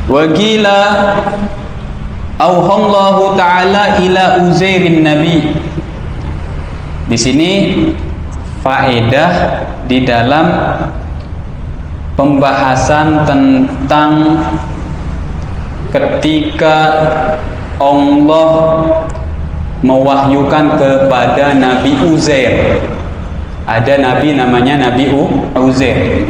Wa qila auhallahu ta'ala ila Uzairin nabi. Di sini faedah di dalam pembahasan tentang ketika Allah mewahyukan kepada Nabi Uzair. Ada nabi namanya Nabi Uzair.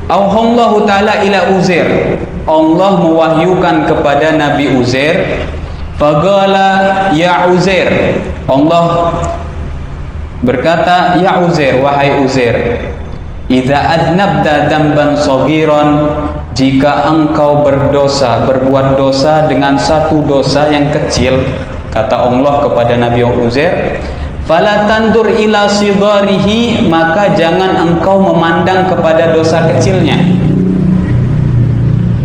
Auhallahu ta'ala ila Uzair. Allah mewahyukan kepada Nabi Uzair. Faqala ya Uzair. Allah berkata, ya Uzair, wahai Uzair, idza adnabta dzamban saghiran, jika engkau berbuat dosa dengan satu dosa yang kecil, kata Allah kepada Nabi Uzair, fala tandur ila sigarihi, maka jangan engkau memandang kepada dosa kecilnya.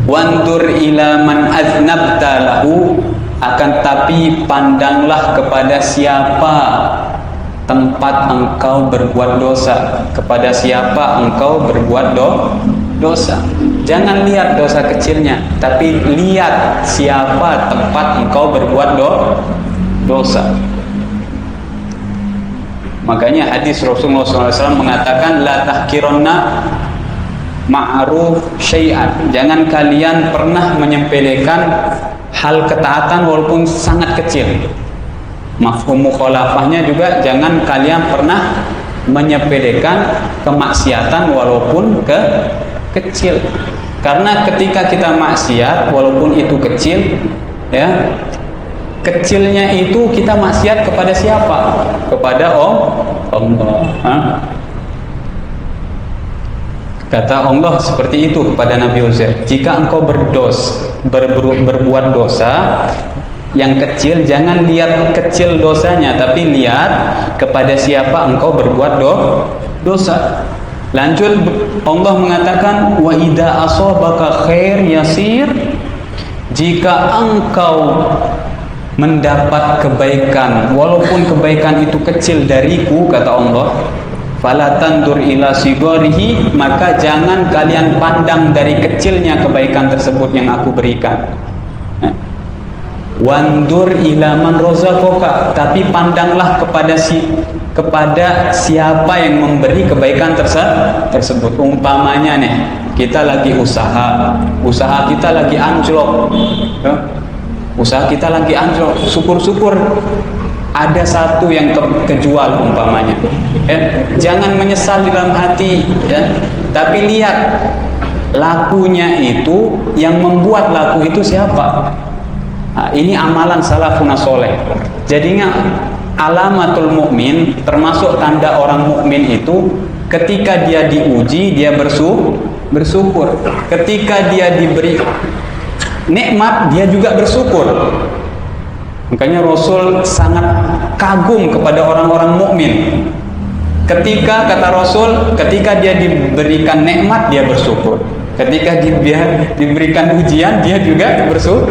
Wandur ila man aznabta lahu, akan tapi pandanglah kepada siapa tempat engkau berbuat dosa, kepada siapa engkau berbuat dosa. Jangan lihat dosa kecilnya, tapi lihat siapa tempat engkau berbuat dosa. Makanya hadis Rasulullah SAW mengatakan, la tahkironna ma'ruf syai'an. Jangan kalian pernah menyepelekan hal ketaatan walaupun sangat kecil. Mafhum mukhalafahnya juga, jangan kalian pernah menyepelekan kemaksiatan walaupun kecil. Karena ketika kita maksiat walaupun itu kecil, ya, kecilnya itu kita maksiat kepada siapa? Kepada Allah. Kata Allah seperti itu kepada Nabi Uzair, jika engkau berbuat dosa yang kecil, jangan lihat kecil dosanya, tapi lihat kepada siapa engkau berbuat dosa. Lanjut Allah mengatakan, wa idza asabaka khair yasir, jika engkau mendapat kebaikan walaupun kebaikan itu kecil dariku, kata Allah, fala tandur ila sigarihi, maka jangan kalian pandang dari kecilnya kebaikan tersebut yang aku berikan. Wandur ila man razaqaka, tapi pandanglah kepada siapa yang memberi kebaikan tersebut. Umpamanya nih, kita lagi usaha kita lagi anjlok, usaha kita lagi anjlok, syukur-syukur ada satu yang kejual umpamanya, jangan menyesal di dalam hati, ya, tapi lihat lakunya itu, yang membuat laku itu siapa. Nah, ini amalan salafun soleh. Jadinya alamatul mukmin, termasuk tanda orang mukmin itu, ketika dia diuji dia bersyukur, ketika dia diberi nikmat dia juga bersyukur. Makanya Rasul sangat kagum kepada orang-orang mukmin. Ketika, kata Rasul, ketika dia diberikan nikmat dia bersyukur, ketika dia diberikan ujian dia juga bersyukur.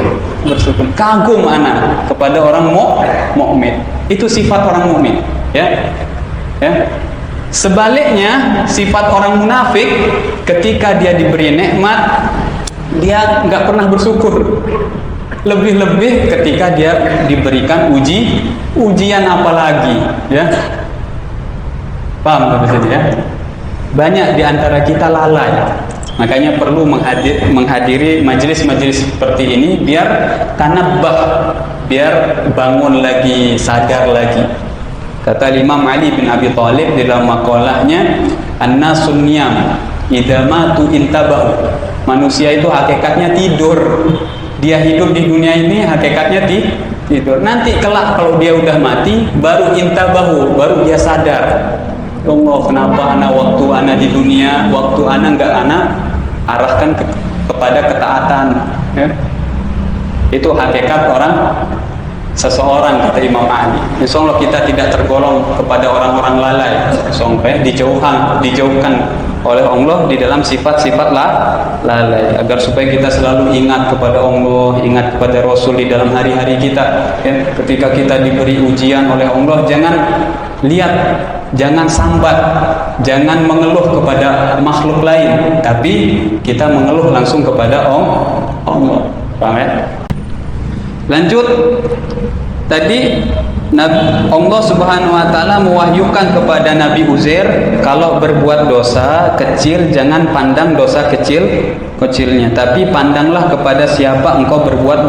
Kagum anak kepada orang mukmin. Itu sifat orang mukmin, ya. Sebaliknya sifat orang munafik, ketika dia diberi nikmat dia nggak pernah bersyukur. Lebih-lebih ketika dia diberikan ujian apalagi, ya. Paham maksudnya, ya? Banyak di antara kita lalai. Makanya perlu menghadiri majelis-majelis seperti ini biar tanabbah, biar bangun lagi, sadar lagi. Kata Imam Ali bin Abi Thalib di dalam makalahnya, an-nasun niyam idza matu intabahu. Manusia itu hakikatnya tidur. Dia hidup di dunia ini hakikatnya tidur. Nanti kelak kalau dia udah mati baru intabahu, baru dia sadar. Allah, kenapa waktu ana di dunia, waktu ana enggak arahkan kepada ketaatan, ya? Itu hakikat seseorang, kata Imam Ali. Insyaallah kita tidak tergolong kepada orang-orang lalai, sampai dijauhkan oleh Allah di dalam sifat-sifat lalai, agar supaya kita selalu ingat kepada Allah, ingat kepada Rasul di dalam hari-hari kita, ya? Ketika kita diberi ujian oleh Allah, jangan lihat, jangan sambat, jangan mengeluh kepada makhluk lain, tapi kita mengeluh langsung kepada Allah. Paham ya? Lanjut. Tadi Allah Subhanahu wa taala mewahyukan kepada Nabi Uzair, kalau berbuat dosa kecil jangan pandang dosa kecilnya, tapi pandanglah kepada siapa engkau berbuat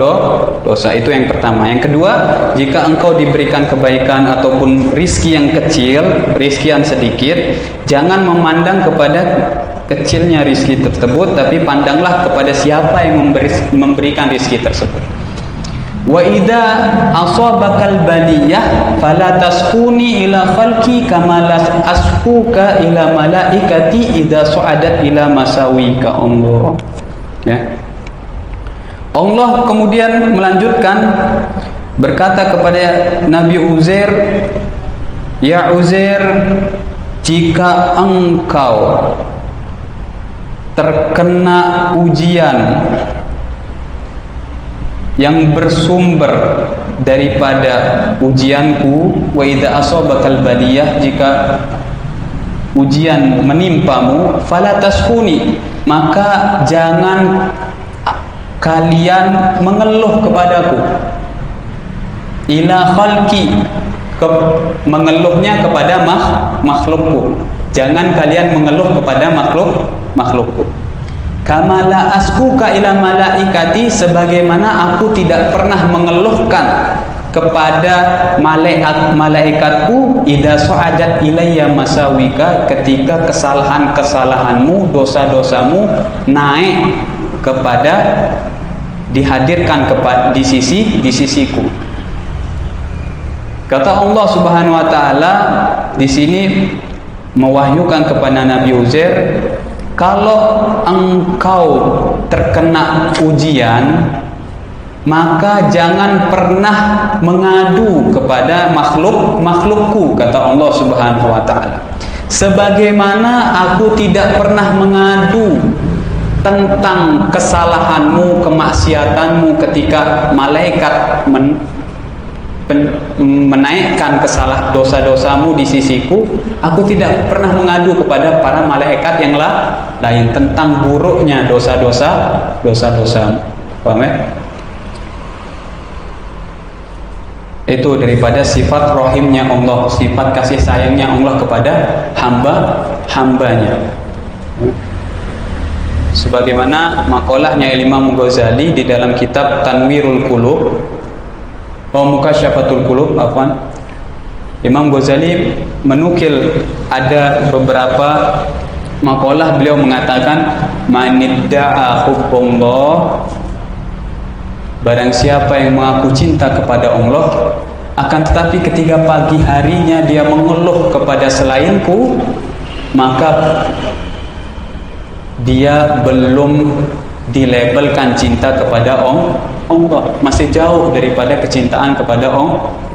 dosa. Itu yang pertama. Yang kedua, jika engkau diberikan kebaikan ataupun rizki yang kecil, rizki yang sedikit, jangan memandang kepada kecilnya rizki tersebut, tapi pandanglah kepada siapa yang memberikan rizki tersebut. Wa idza asabakal baliyah fala taskuni ila khalqi kama la askuka ila malaikati idza su'adat ila masawika. Allah. Ya. Allah kemudian melanjutkan berkata kepada Nabi Uzair, ya Uzair, jika engkau terkena ujian yang bersumber daripada ujianku, wa idza asabakal baliyah, jika ujian menimpamu, fala taskuni, maka jangan kalian mengeluh kepadaku, ila khalqi, mengeluhnya kepada makhlukku, jangan kalian mengeluh kepada makhlukku. Kama la askuka ila malaikati, sebagaimana aku tidak pernah mengeluhkan kepada malaikatku, idza su'adat ilayya masawika, ketika kesalahanmu, dosa-dosamu naik kepada, dihadirkan kepada di sisiku. Kata Allah Subhanahu wa taala di sini mewahyukan kepada Nabi Uzair, kalau engkau terkena ujian, maka jangan pernah mengadu kepada makhlukku, kata Allah Subhanahu wa taala. Sebagaimana aku tidak pernah mengadu tentang kesalahanmu, kemaksiatanmu ketika malaikat menaikkan dosa-dosamu di sisiku, aku tidak pernah mengadu kepada para malaikat yang lain tentang buruknya dosa-dosamu. Paham ya? Itu daripada sifat rahimnya Allah, sifat kasih sayangnya Allah kepada hambanya. Sebagaimana makolahnya Imam Ghazali di dalam kitab Tanwirul Qulub, Mukasyafatul Qulub, Imam Ghazali menukil ada beberapa makalah, beliau mengatakan, manidda'a hubbullah, barang siapa yang mengaku cinta kepada Allah, akan tetapi ketika pagi harinya dia mengeluh kepada selainku, maka dia belum dilabelkan cinta kepada Allah, masih jauh daripada kecintaan kepada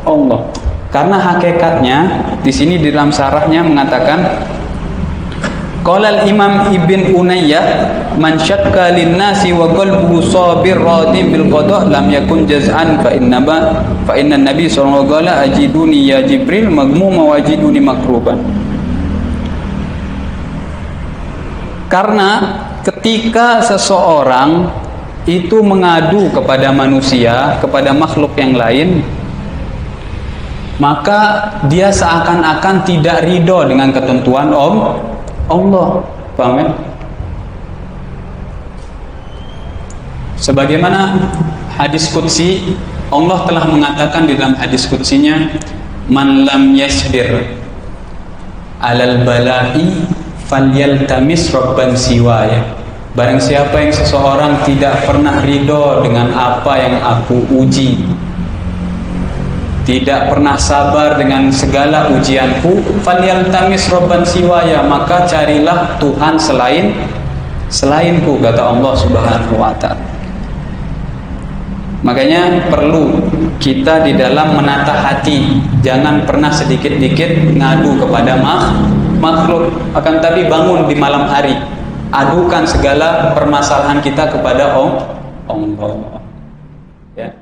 Allah. Karena hakikatnya di sini di dalam syarahnya mengatakan, qala al-Imam Ibn Unayyah, man syakka lin-nasi wa qalbuhu sabir radin bil qada lam yakun jaz'an fa inna Nabi sallallahu alaihi wasallam ajiduni ya Jibril magmuma wajiduni makruban. Karena ketika seseorang itu mengadu kepada manusia, kepada makhluk yang lain, maka dia seakan-akan tidak ridho dengan ketentuan Allah. Paham ya? Sebagaimana hadis qudsi, Allah telah mengatakan di dalam hadis qudsinya, man lam yasbir alal bala'i falyaltamis rabban siwaya. Barang siapa yang seseorang tidak pernah ridho dengan apa yang aku uji, tidak pernah sabar dengan segala ujianku, falyaltamis rabban siwaya, maka carilah Tuhan selainku, kata Allah Subhanahu wa taala. Makanya perlu kita di dalam menata hati, jangan pernah sedikit-dikit ngadu kepada makhluk, akan tapi bangun di malam hari, adukan segala permasalahan kita kepada Allah. Ya.